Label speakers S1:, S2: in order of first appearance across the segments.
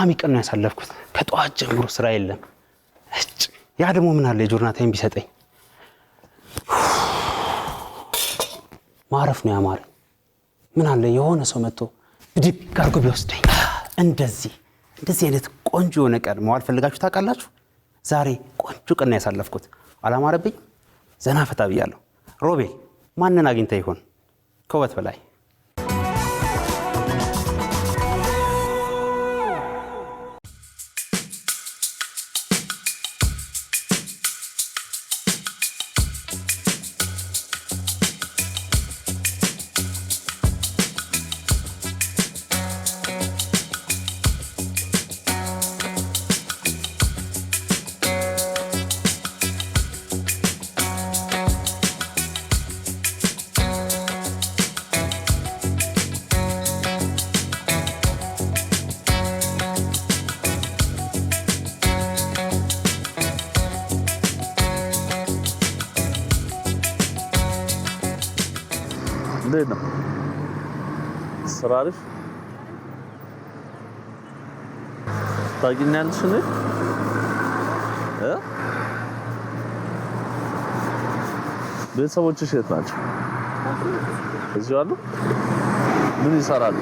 S1: አድካሚ ቀን ነው ያሳለፍኩት። ከጧት ጀምሮ ስራ የለም። ያ ደግሞ ምን አለ የጆርናታይን ቢሰጠኝ ማረፍ ነው ያማረኝ። ምን አለ የሆነ ሰው መጥቶ ብድግ አድርጎ ቢወስደኝ። እንደዚህ አይነት ቆንጆ የሆነ ቀን መዋል ፈልጋችሁ ታውቃላችሁ? ዛሬ ቆንጆ ቀን ያሳለፍኩት አላማረብኝ? ዘና ፈታ ብያለሁ። ሮቤል ማንን አግኝታ ይሆን ከውበት በላይ?
S2: لينا صرارف ታገኛለሽ እንዴ? ቤተሰቦችሽ የት ናቸው? እዚሁ አሉ? ምን ይሰራሉ?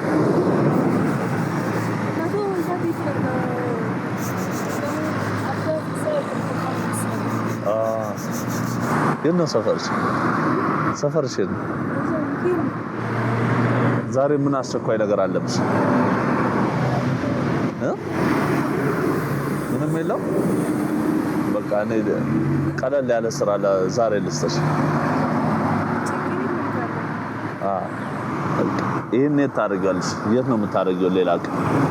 S2: የት ነው ሰፈርሽ የት ነው? ዛሬ ምን አስቸኳይ ነገር አለብሽ? ምንም የለም። በቃ እኔ ቀለል ያለ ስራ ዛሬ ልስጥሽ። ይሄን የት ታደርጊያለሽ? የት ነው የምታደርጊው? ሌላ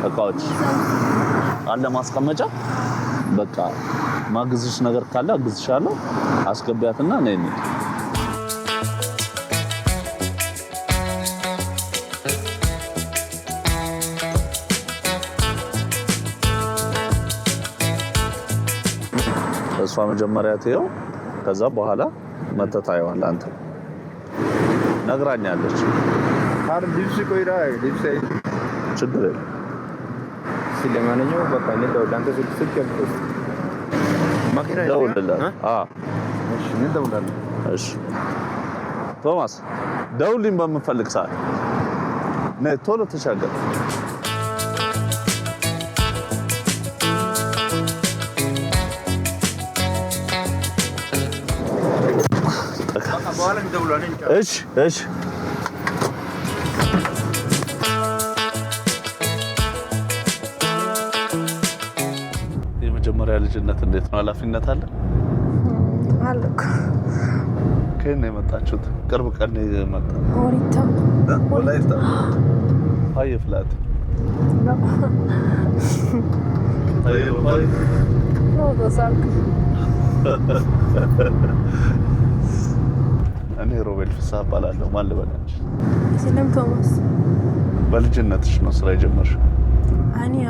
S2: እቃዎች አለ ማስቀመጫ። በቃ ማግዝሽ ነገር ካለ አግዝሻለሁ። አስገቢያትና ነይ እንሂድ። እሷ መጀመሪያ ትየው፣ ከዛ በኋላ መተህ ታየዋለህ። አንተ ነግራኛለች።
S3: ልብስ ቆይራ ልብስ
S2: ችግር የለም።
S3: ስለማንኛውም በቃ እንደው አንተ ስልክ ያልኩት ማኪና
S2: ደውልልህ።
S3: እሺ እንደውላለሁ።
S2: እሺ ቶማስ ደውልኝ በምፈልግ ሰዓት ነይ፣ ቶሎ ተሻገር። እሺ እሺ የመጀመሪያ ልጅነት እንዴት ነው? ኃላፊነት አለ
S4: አለኩ።
S2: ከየት ነው የመጣችሁት? ቅርብ ቀን ነው የመጣው።
S4: ወላይታ
S2: አይ ፍላት እኔ ሮቤል ፍስሐ እባላለሁ። ማን ልበላችሁ?
S4: ሰላም ቶማስ።
S2: በልጅነትሽ ነው ስራ የጀመርሽው?
S4: አኒያ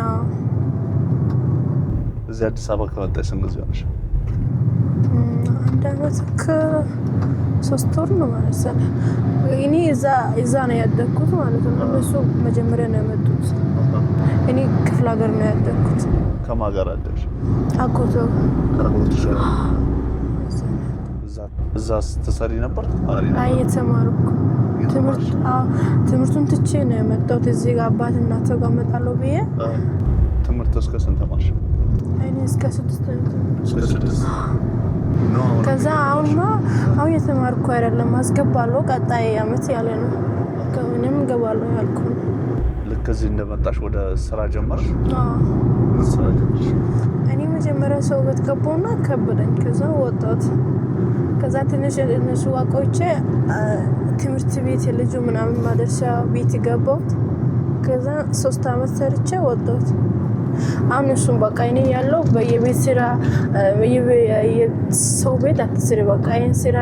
S2: እዚህ አዲስ አበባ ከመጣሽ ስንት ጊዜ ሆነሽ?
S4: አንድ አመት ከ3 ወር ነው ማለት ነው። እኔ እዛ ነው ያደግኩት ማለት ነው። እነሱ መጀመሪያ ነው የመጡት። እኔ ክፍለ ሀገር ነው ያደግኩት።
S2: ከማን ጋር አደግሽ?
S4: አጎቶ
S2: ከአጎቶሽ ጋር እዛ ስትሰሪ ነበር?
S4: አይ የተማርኩ ትምህርቱን ትቼ ነው የመጣሁት። እዚህ ጋር አባት እናት ጋር እመጣለሁ ብዬ
S2: ትምህርት እስከ ስንት ተማርሽ?
S4: እኔ እስከ 6 ከዛ አሁን የተማርኩ አይደለም፣ አስገባለሁ ቀጣይ አመት ያለ ነው። ከሆነም ገባለሁ ያልኩ።
S2: ልክ እዚህ እንደመጣሽ ወደ ስራ ጀመርሽ? ስራ ጀመርሽ?
S4: እኔ መጀመሪያ ሰው ቤት ገባሁና ከበደኝ። ከዛ ወጣሁት። ከዛ ትንሽ እነሱ አቆይቼ ትምህርት ቤት ልጁ ምናምን ማደርሻ ቤት ገባሁት። ከዛ 3 አመት ሰርቼ ወጣሁት። አሁን እሱም በቃ እኔ ያለው በየቤት ስራ ሰው ቤት አትስሪ፣ በቃ ይሄን ስራ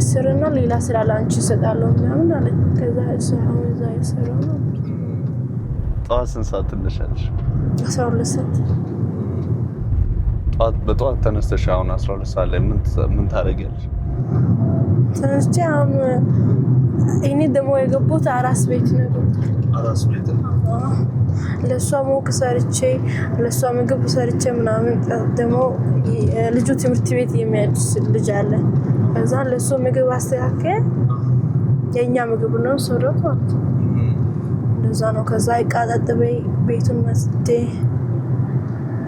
S4: ስርና ሌላ ስራ ላንቺ እሰጣለሁ ምናምን አለኝ። ከዛ እሱ አሁን እዛ እየሰራሁ ነው።
S2: ጠዋት ስንት ሰዓት ትነሻለሽ?
S4: 12 ሰዓት።
S2: በጠዋት ተነስተሽ አሁን 12 ሰዓት ላይ ምን ታደርጊያለሽ?
S4: ተነስቼ አሁን እኔ ደግሞ የገቡት አራስ ቤት ነው።
S2: አራስ ቤት
S4: ለሷ ሞቅ ሰርቼ ለሷ ምግብ ሰርቼ ምናምን ደግሞ ልጁ ትምህርት ቤት የሚሄድ ልጅ አለ ከዛ ለሱ ምግብ አስተካክለ የኛ ምግብ ነው ሰራው ማለት እንደዛ ነው ከዛ ይቃጣጥበይ ቤቱን መስቴ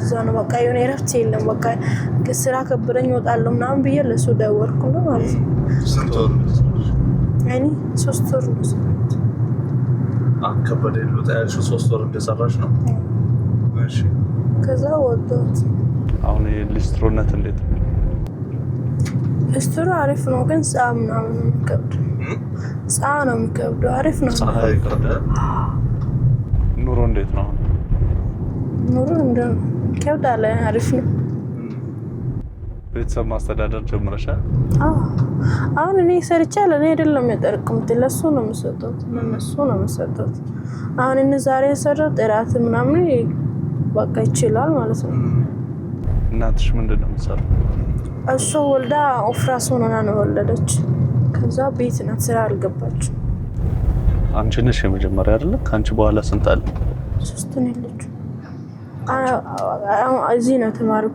S4: እዛ ነው በቃ የሆነ እረፍት የለም በቃ ስራ ከብረኝ ወጣለሁ ምናምን ብዬ ለሱ ደወልኩ ነው ማለት ነው እኔ 3 ወር ነው
S2: ከበደ ይሉት ያልሽ 3 ወር እንደሰራሽ ነው እሺ
S4: ከዛ ወጣት
S2: አሁን ሊስትሮነት እንዴት
S4: ሊስትሮ አሪፍ ነው ግን ጻም ምናምን ከብድ ጻም ነው የሚከብደው አሪፍ ነው
S2: ፀሐይ ከበደ ኑሮ እንዴት ነው
S4: ኑሮ ከብዳለ አሪፍ ነው
S2: ቤተሰብ ማስተዳደር ጀምረሻል
S4: አሁን እኔ ሰርቼ ለኔ አይደለም የጠርቅምት ለሱ ነው የምሰጠው ለነሱ ነው የምሰጠው አሁን እነ ዛሬ ሰራው ጥራት ምናምን በቃ ይችላል ማለት ነው
S2: እናትሽ ምንድነው የምትሰራው
S4: እሱ ወልዳ ኦፕራሲዮን ሆና ነው ወለደች ከዛ ቤት ናት ስራ አልገባች
S2: አንቺ ነሽ የመጀመሪያ አይደለ ካንቺ በኋላ ስንት አለ
S4: 3 ነው ልጅ እዚህ ነው ተማሩ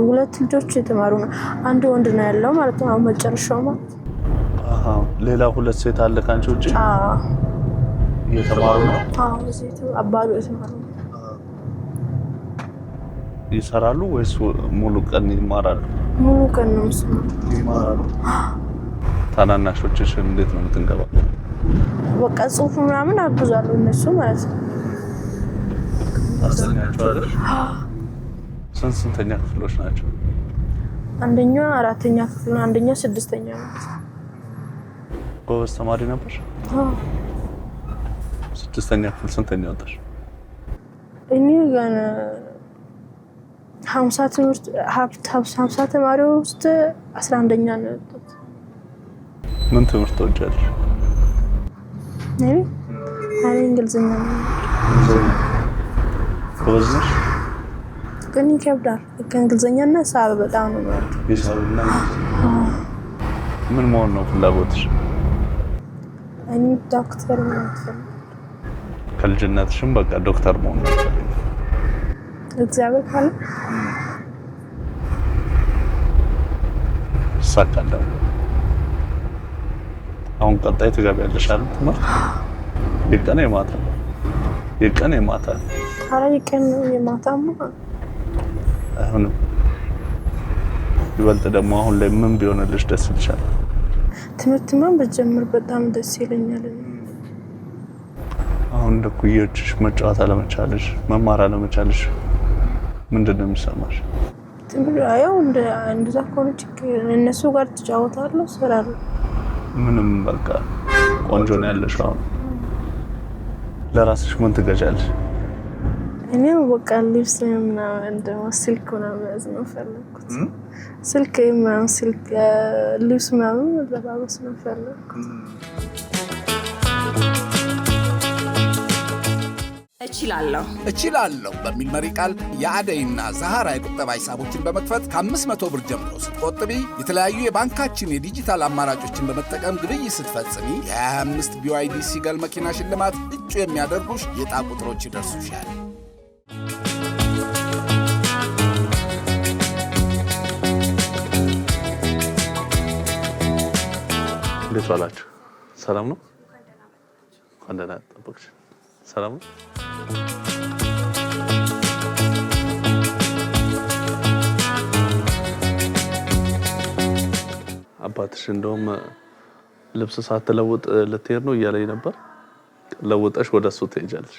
S4: 2 ልጆች የተማሩ ነው አንድ ወንድ ነው ያለው ማለት ነው መጨረሻው ማለት
S2: ሌላ 2 ሴት አለ ካንቺ ውጪ የተማሩ ነው
S4: እዚህ አባሉ የተማሩ
S2: ይሰራሉ ወይስ ሙሉ ቀን ይማራሉ
S4: ሙሉ ቀን ነው
S2: ይማራሉ ታናናሾችሽ እንዴት ነው የምትንገባው
S4: በቃ ጽሁፍ ምናምን አግዛለሁ እነሱ ማለት ነው
S2: አስተኛቸዋለሽ ስንተኛ ክፍሎች ናቸው
S4: አንደኛው 4ኛ ክፍል ነው አንደኛው 6ኛ ነው
S2: ጎበዝ ተማሪ ነበርሽ 6ኛ ክፍል ስንተኛ ወጣሽ
S4: እኔ ገና 50 ተማሪው ውስጥ 11ኛ ነው የወጣሁት
S2: ምን ትምህርት ወጃለሽ
S4: እኔ እንግሊዝኛ ነው
S2: ጎበዝ ነሽ
S4: ግን ይከብዳል ከእንግሊዝኛና ሂሳብ በጣም ነው ማለት
S2: ሂሳብና ምን መሆን ነው ፍላጎትሽ
S4: እኔ ዶክተር ነው
S2: ከልጅነትሽም በቃ ዶክተር መሆን ነው
S4: እግዚአብሔር ካለ
S2: ሳካለ አሁን ቀጣይ ትገቢያለሽ አይደል ትምህርት የቀን የማታ
S4: አረ የቀን የማታማ
S2: አሁን ይበልጥ ደግሞ አሁን ላይ ምን ቢሆንልሽ ደስ ይልሻል
S4: ትምህርትማ በጀምር በጣም ደስ ይለኛል
S2: አሁን ለኩዮችሽ መጫወት አለመቻልሽ መማር አለመቻልሽ ምንድነው የሚሰማሽ
S4: ያው እንደዛ ከሆነ ችግር እነሱ ጋር ተጫወታለሁ ሰራለሁ
S2: ምንም በቃ ቆንጆ ነው ያለሽ አሁን ለራስሽ ምን ትገዣለሽ
S4: እኔ በቃ ልብስ ምናምን እንደው ስልክ ምናምን ነው ፈለኩት ስልክ ልብስ ምናምን ለባበስ ነው ፈለኩት
S5: እችላለሁ በሚል መሪ ቃል የአደይና ዛሃራ የቁጠባ ሂሳቦችን በመክፈት ከ500 ብር ጀምሮ ስትቆጥቢ የተለያዩ የባንካችን የዲጂታል አማራጮችን በመጠቀም ግብይት ስትፈጽሚ የ25 BYD ሲገል መኪና ሽልማት እጩ የሚያደርጉሽ የዕጣ ቁጥሮች ይደርሱሻል።
S2: እንዴት ዋላችሁ? ሰላም ነው? እንደና ተጠብቅሽ ሰላም ነው? አባትሽ እንደውም ልብስ ሳትለውጥ ልትሄድ ነው እያለኝ ነበር። ለውጠሽ ወደሱ ትሄጃለሽ።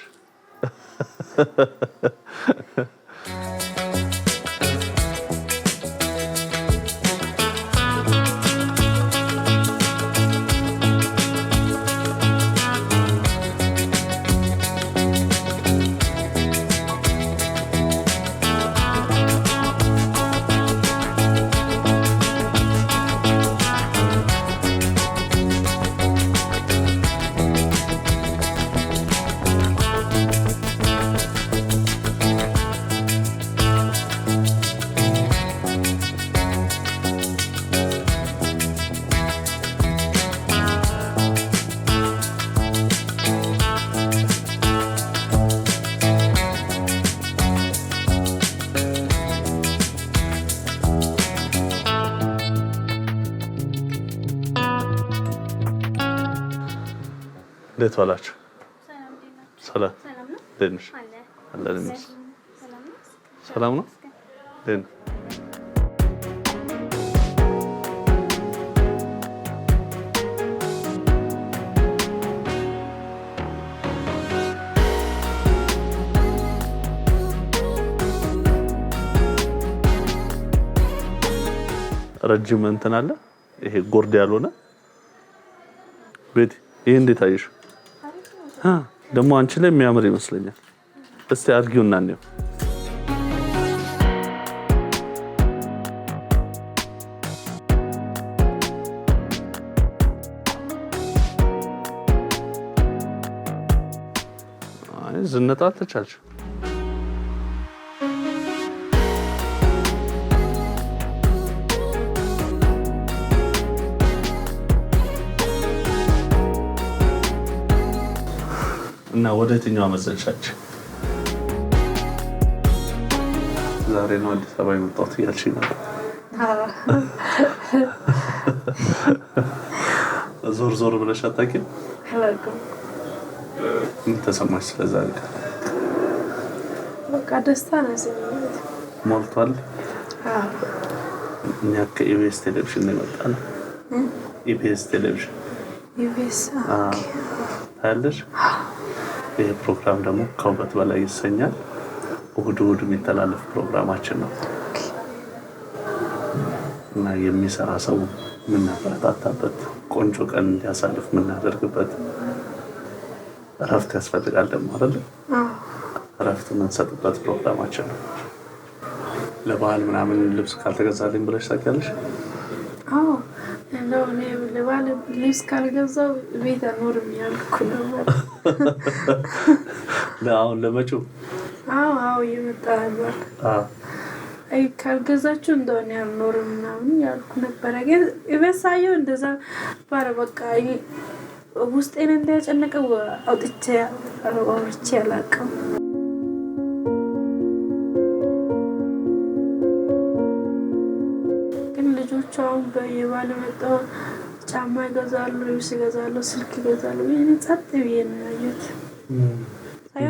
S2: እንዴት ዋላችሁ? ሰላም ደንሽ አለ ሰላም ነው ደን ረጅም እንትን አለ ይሄ ጎርድ ያልሆነ ቤት ይሄ እንዴት አየሽ? ደግሞ አንቺ ላይ የሚያምር ይመስለኛል። እስቲ አድርጊውና እንየው። አይ ዝነጣ አልተቻልሽ። እና ወደ የትኛው አመዘንሻችሁ? ዛሬ ነው አዲስ አበባ የመጣሁት እያልሽኝ ነበር። ዞር ዞር ብለሽ አታውቂም? ምን ተሰማሽ ስለዛ ቀን?
S4: በቃ ደስታ ነው ስሜት
S2: ሞልቷል። እኛ ከኢቢኤስ ቴሌቪዥን ነው የመጣነው። ኢቢኤስ ቴሌቪዥን ታያለሽ? ይህ ፕሮግራም ደግሞ ከውበት በላይ ይሰኛል። እሁድ እሁድ የሚተላለፍ ፕሮግራማችን ነው እና የሚሰራ ሰው የምናበረታታበት ቆንጆ ቀን እንዲያሳልፍ የምናደርግበት እረፍት ያስፈልጋል ደግሞ አይደል? እረፍት የምንሰጥበት ፕሮግራማችን ነው። ለበዓል ምናምን ልብስ ካልተገዛልኝ ብለሽ ታውቂያለሽ?
S4: አዎ እንደው እኔ ለበዓል ልብስ ካልገዛው ቤት አልኖርም ያልኩ ነበር።
S2: አሁን ለመጪው
S4: አዎ እየመጣ ነበር። አይ ካልገዛችሁ እንደሆነ አልኖርም ምናምን ያልኩ ነበር። ግን እበሳየው እንደዛ ባረ በቃ ውስጤን እንዲያጨነቀው አውጥቼ አላውቅም። ግን ልጆቹ አሁን በየባለ መጣው ጫማ ይገዛሉ፣ ልብስ ይገዛሉ፣ ስልክ ይገዛሉ። ይሄን ጸጥ ብዬ ነው ያየሁት።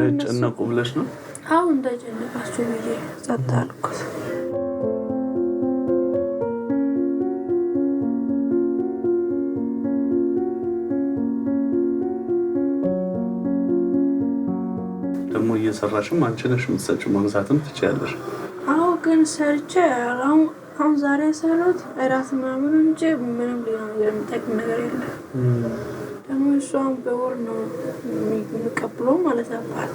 S2: እንደጨነቁ ብለሽ ነው?
S4: አዎ እንደጨነቃችሁ ብዬ ጸጥ አልኩት።
S2: ደግሞ እየሰራሽም አንቺ ነሽ የምትሰጪው፣ መግዛትም ትችያለሽ።
S4: አዎ ግን ሰርቼ አሁን ዛሬ ሰራሁት እራት ምናምን እንጂ ምንም የሚጠቅም ነገር የለም። ደግሞ እሷን በወር ነው የሚቀብለው ማለት አባት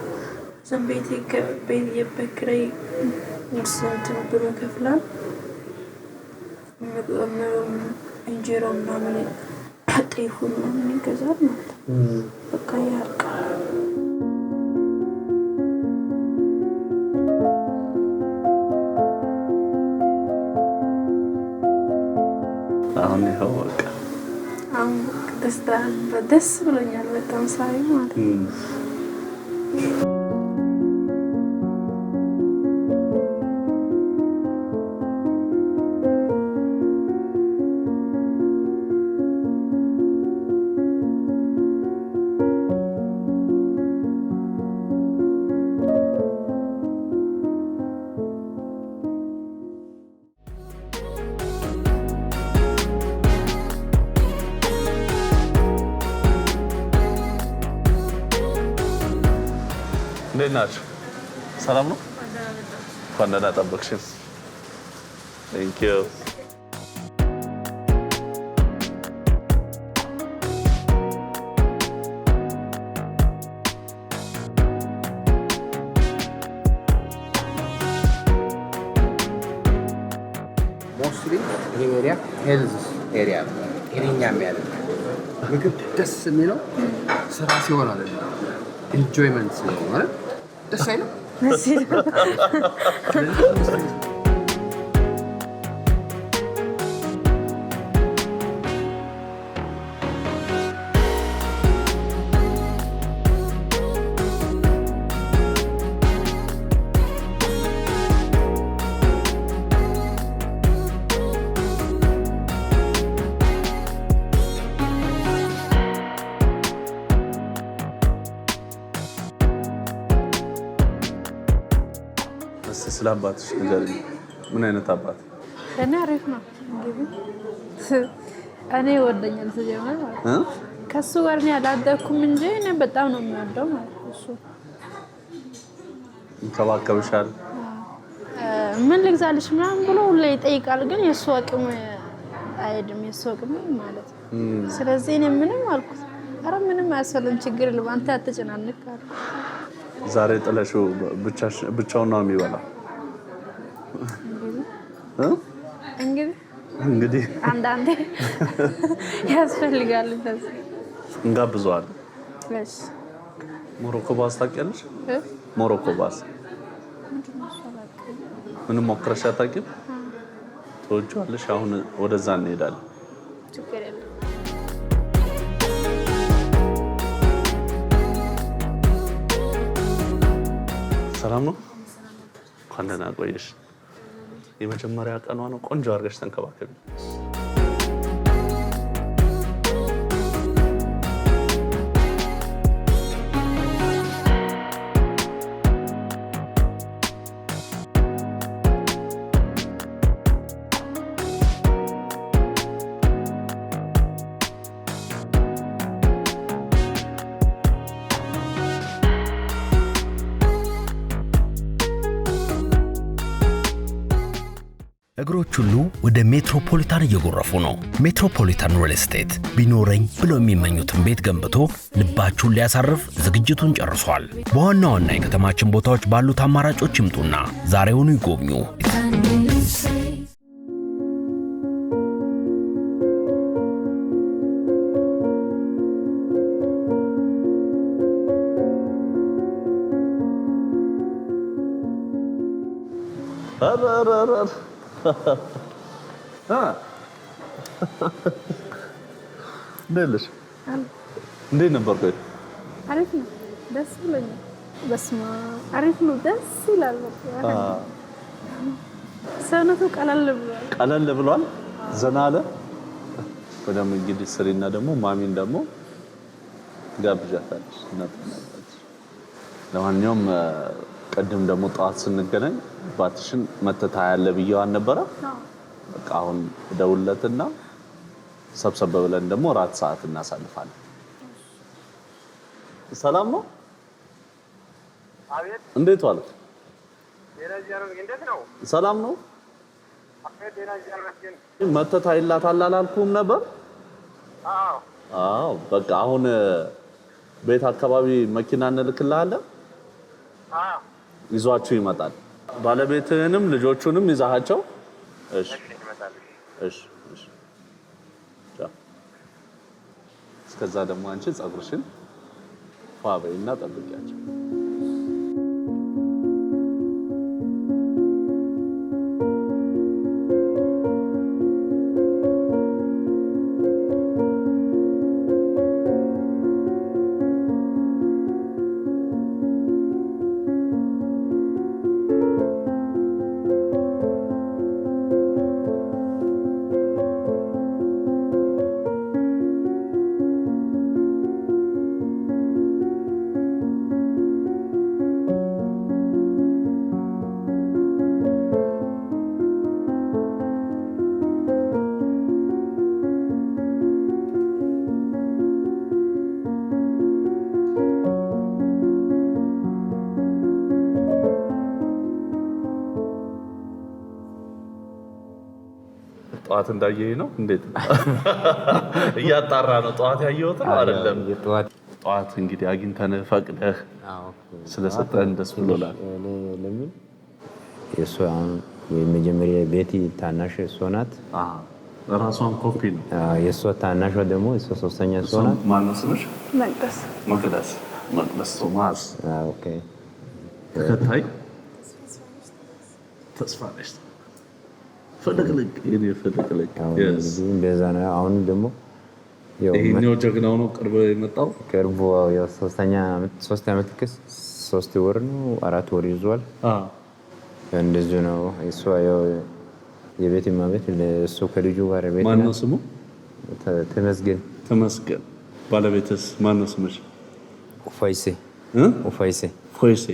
S4: ዝም ቤት የበክረይ እንትን ብሎ ከፍላል። እንጀራ ምናምን ጤፉ ምናምን ይገዛል ማለት በቃ ያልቃል።
S2: አሁን ይኸው በቃ
S4: አሁን ደስ ብሎኛል በጣም ሳይ ማለት
S2: እንዴት ናችሁ? ሰላም ነው? እንኳን ደህና ጠበቅሽን። ቴንክ ዩ።
S6: ሞስትሊ ይሄ ኤሪያ ሄልዝ ኤሪያ ነው። ጤነኛ የሚያደርግ ምግብ ደስ የሚለው ስራ ሲሆን አይደለም፣ ኢንጆይመንት ሲሆን ማለት ደስ አይልም?
S2: እስቲ ስለ አባትሽ ንገሪኝ። ምን አይነት አባት?
S7: እኔ አሪፍ ነው እንግዲህ እኔ ይወደኛል ሲጀመር ማለት ነው። ከሱ ጋር ነው ያላደኩም እንጂ እኔ በጣም ነው የሚወደው ማለት ነው። እሱ
S2: እንከባከብሻል።
S7: ምን ልግዛልሽ ምናምን ብሎ ሁሌ ይጠይቃል፣ ግን የሱ አቅም አይደለም የሱ አቅም ማለት ነው። ስለዚህ እኔ ምንም አልኩት፣ ኧረ ምንም አያስፈልግም ችግር የለም አንተ አትጨናነቅ አለ።
S2: ዛሬ ጥለሽው ብቻውን ነው የሚበላው? እንግዲህ
S7: አንዳንዴ ያስፈልጋል እንደዚህ
S2: እንጋብዘዋለን።
S7: እሺ
S2: ሞሮኮ ባስ ታውቂያለሽ? ሞሮኮ ባስ ምንም ሞክረሽ አታውቂም? ትወጂዋለሽ? አሁን ወደዛ እንሄዳለን።
S7: ችግር የለም።
S2: ሰላም ነው? እንኳን ደህና ቆየሽ። የመጀመሪያ ቀኗ ነው። ቆንጆ አድርገሽ ተንከባከቢ።
S8: እግሮች ሁሉ ወደ ሜትሮፖሊታን እየጎረፉ ነው። ሜትሮፖሊታን ሪል ስቴት ቢኖረኝ ብለው የሚመኙትን ቤት ገንብቶ ልባችሁን ሊያሳርፍ ዝግጅቱን ጨርሷል። በዋና ዋና የከተማችን ቦታዎች ባሉት አማራጮች ይምጡና ዛሬውኑ ይጎብኙ።
S2: እንደልሽ እንዴት ነበር? ቆይ
S7: አሪፍ ነው፣ ደስ ብሎኛል። በስመ አብ አሪፍ ነው፣ ደስ ይላል። ሰውነቱ ቀለል ብሏል፣
S2: ዘና አለ። ወደም እንግዲህ ስሪና ደግሞ ማሚን ደግሞ ጋብዣታለሽ። ለማንኛውም ቀድም ደግሞ ጠዋት ስንገናኝ ባትሽን መተታ ያለ ብየዋን ነበረ። በቃ አሁን ደውለትና ሰብሰብ ብለን ደግሞ ራት ሰዓት እናሳልፋለን። ሰላም ነው?
S3: አቤት።
S2: እንዴት ዋልክ?
S3: እንዴት ነው?
S2: ሰላም ነው? መተታ ይላታል አላልኩም ነበር? አዎ በቃ አሁን ቤት አካባቢ መኪና እንልክልሃለን። ይዟችሁ ይመጣል። ባለቤትህንም ልጆቹንም ይዛሃቸው። እሺ እሺ እሺ። እስከዛ ደግሞ አንቺ ጸጉርሽን ፋበይና ጠብቂያቸው። ጠዋት እንዳየኸኝ ነው? እንዴት እያጣራ ነው? ጠዋት ያየሁት ነው አይደለም? ጠዋት እንግዲህ አግኝተን ፈቅደህ ስለሰጠን ደስ ብሎናል።
S3: ለምን የእሷ የመጀመሪያ ቤቲ ታናሽ እሷ ናት።
S2: ራሷን ኮፒ ነው።
S3: የእሷ ታናሿ ደግሞ እሷ ሶስተኛ እሷ ናት።
S2: ማነው ስምሽ?
S7: መቅደስ
S2: መቅደስ ቶማስ።
S3: ኦኬ።
S2: ተከታይ ተስፋ ነሽ። ፍልቅልቅ የኔ ፍልቅልቅ
S3: እንደዛ ነው። አሁን ደግሞ
S2: ይሄኛው ጀግናው ነው ቅርብ የመጣው።
S3: ቅርቡ ያው ሶስት ዓመት ክስ 3 ወር ነው 4 ወር ይዟል። እንደዚህ ነው። እሷ ያው የቤት ማቤት ለእሱ ከልጁ ጋር ቤት
S2: ማን ነው ስሙ?
S3: ተመስገን።
S2: ባለቤትስ ማን ነው ስምሽ?
S3: ፎይሴ።
S2: ፎይሴ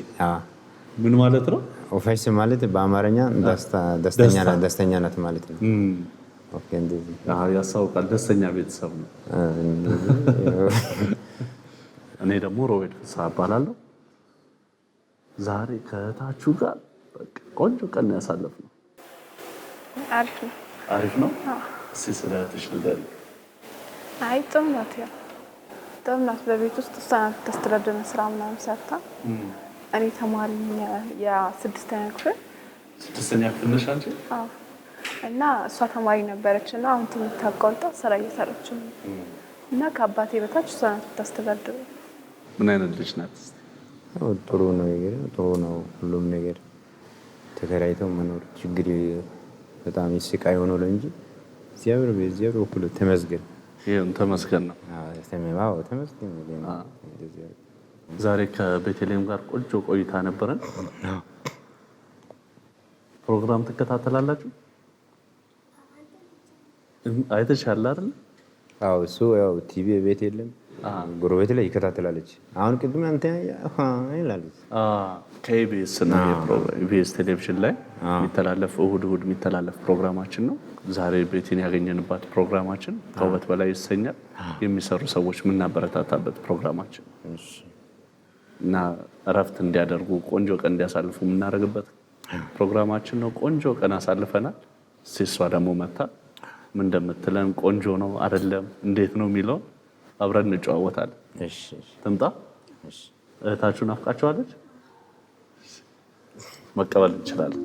S2: ምን ማለት ነው?
S3: ኦፌስ ማለት በአማርኛ ደስተኛ ናት ማለት ነው። ኦኬ እንደዚህ
S2: ያሳውቃል። ደስተኛ ቤተሰብ ነው። እኔ ደግሞ ሮቤል ፍስሐ እባላለሁ። ዛሬ ከእህታችሁ ጋር ቆንጆ ቀን ያሳለፍነው። አሪፍ ነው። እስኪ ስለ እህትሽ ንገሪኝ።
S9: አይ ጥሩ ናት። ያው ጥሩ ናት። በቤት ውስጥ እሷ ናት የምታስተዳድር ስራ ምናምን ሰርታ። እኔ ተማሪ የ6ኛ ክፍል
S2: 6ኛ ክፍል ነሽ አንቺ?
S9: አዎ። እና እሷ ተማሪ ነበረች እና አሁን ትምህርት አቋርጣ ስራ እየሰራች ነው። እና ከአባቴ በታች እሷ ናት የምታስተዳድረው።
S2: ምን አይነት ልጅ ናት?
S3: ጥሩ ነው ሁሉም ነገር። ተከራይተው መኖር ችግር በጣም ስቃይ ሆኖ ነው እንጂ እግዚአብሔር በኩል ተመስገን።
S2: ይሄን ተመስገን ነው።
S3: ተመስገን።
S2: ዛሬ ከቤተልሔም ጋር ቆንጆ ቆይታ ነበረን። ፕሮግራም ትከታተላላችሁ? አይተሻል አይደል?
S3: አዎ እሱ ያው ቲቪ ቤት የለም ጎረቤት ላይ ይከታተላለች። አሁን ቅድም አንተ ይላለች
S2: ከኢቢኤስ ነው የፕሮግራም ኢቢኤስ ቴሌቪዥን ላይ የሚተላለፍ እሁድ የሚተላለፍ ፕሮግራማችን ነው። ዛሬ ቤቴን ያገኘንባት ፕሮግራማችን ከውበት በላይ ይሰኛል። የሚሰሩ ሰዎች የምናበረታታበት ፕሮግራማችን እና እረፍት እንዲያደርጉ ቆንጆ ቀን እንዲያሳልፉ የምናደርግበት ፕሮግራማችን ነው። ቆንጆ ቀን አሳልፈናል። እሷ ደግሞ መታ ምን እንደምትለን ቆንጆ ነው አይደለም እንዴት ነው የሚለው አብረን እንጨዋወታለን። ትምጣ። እህታችሁን አፍቃችኋለች? መቀበል እንችላለን።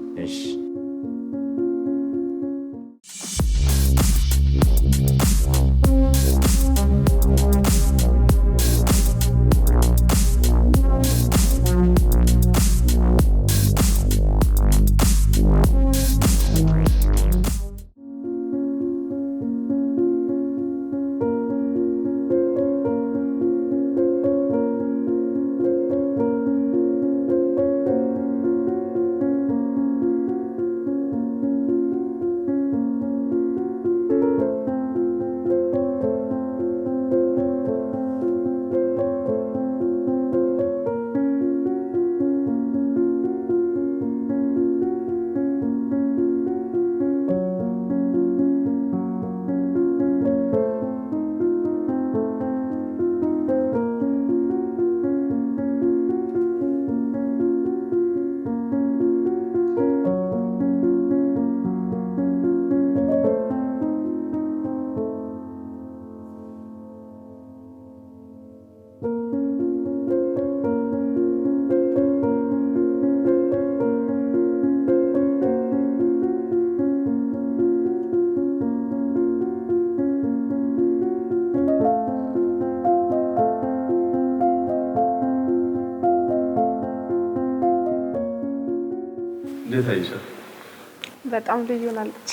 S9: በጣም ልዩ ናለች።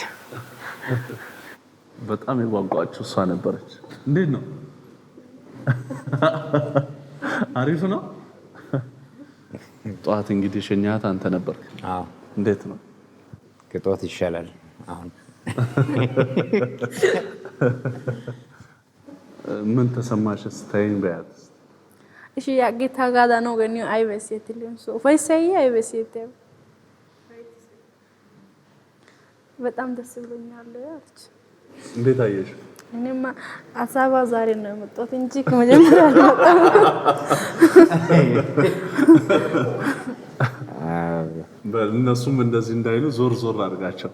S2: በጣም የጓጓችሁ እሷ ነበረች። እንዴት ነው? አሪፍ ነው። ጠዋት እንግዲህ ሸኛት አንተ ነበርክ። እንዴት ነው?
S3: ከጠዋት ይሻላል አሁን።
S2: ምን ተሰማሽ ስታይን በያት?
S7: እሺ ያጌታ ጋዳ ነው ገኒ አይበሲትልም ሶ ፈይሰይ አይበሲት በጣም ደስ ብሎኛል አለች።
S2: እንዴት አየሽ?
S7: እኔማ አሳባ ዛሬ ነው የመጣሁት እንጂ ከመጀመሪያ አልመጣሁም።
S2: እነሱም እንደዚህ እንዳይሉ ዞር አድርጋቸው።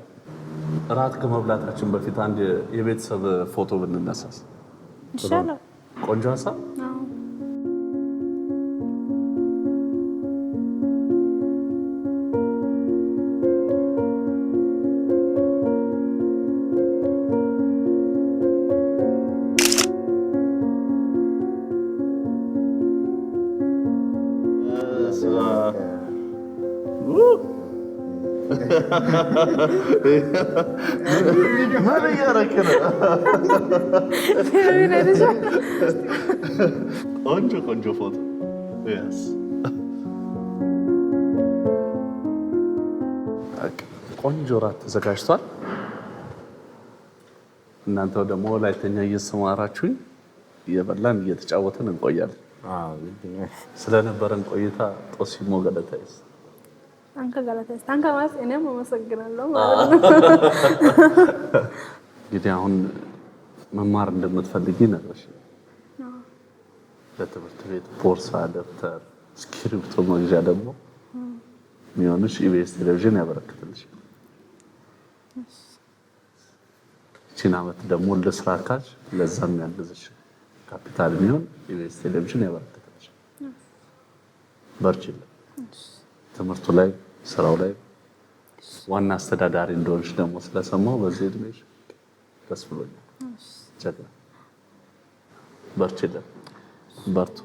S2: እራት ከመብላታችን በፊት አንድ የቤተሰብ ፎቶ ብንነሳስ
S7: ይሻላል።
S2: ቆንጆ ሀሳብ።
S10: ምን እያደረክ ነው?
S2: ቆንጆ ፎቶ። ቆንጆ እራት ተዘጋጅቷል። እናንተ ደግሞ ወላይተኛ እየሰማራችሁኝ እየበላን እየተጫወትን እንቆያለን። ስለነበረን ቆይታ ጦሲሞ ገለታይስ
S7: አንከ ጋላታስ አንከ ማለት እኔም አመሰግናለሁ ማለት ነው።
S2: እንግዲህ አሁን መማር እንደምትፈልጊ ነገርሽ ለትምህርት ቤት ቦርሳ፣ ደብተር፣ እስክሪብቶ መግዣ ደግሞ የሚሆንሽ ኢቢኤስ ቴሌቪዥን ያበረክትልሽ። እቺን ዓመት ደግሞ ለስራ ካች ለዛም ያግዝሽ ካፒታል የሚሆን ኢቢኤስ ቴሌቪዥን ያበረክትልሽ። በርቺልኝ። ትምህርቱ ላይ ስራው ላይ ዋና አስተዳዳሪ እንደሆንሽ ደግሞ ስለሰማው በዚህ እድሜሽ ደስ ብሎኛል። ጀግና። በርቺልኝ። በርቱ።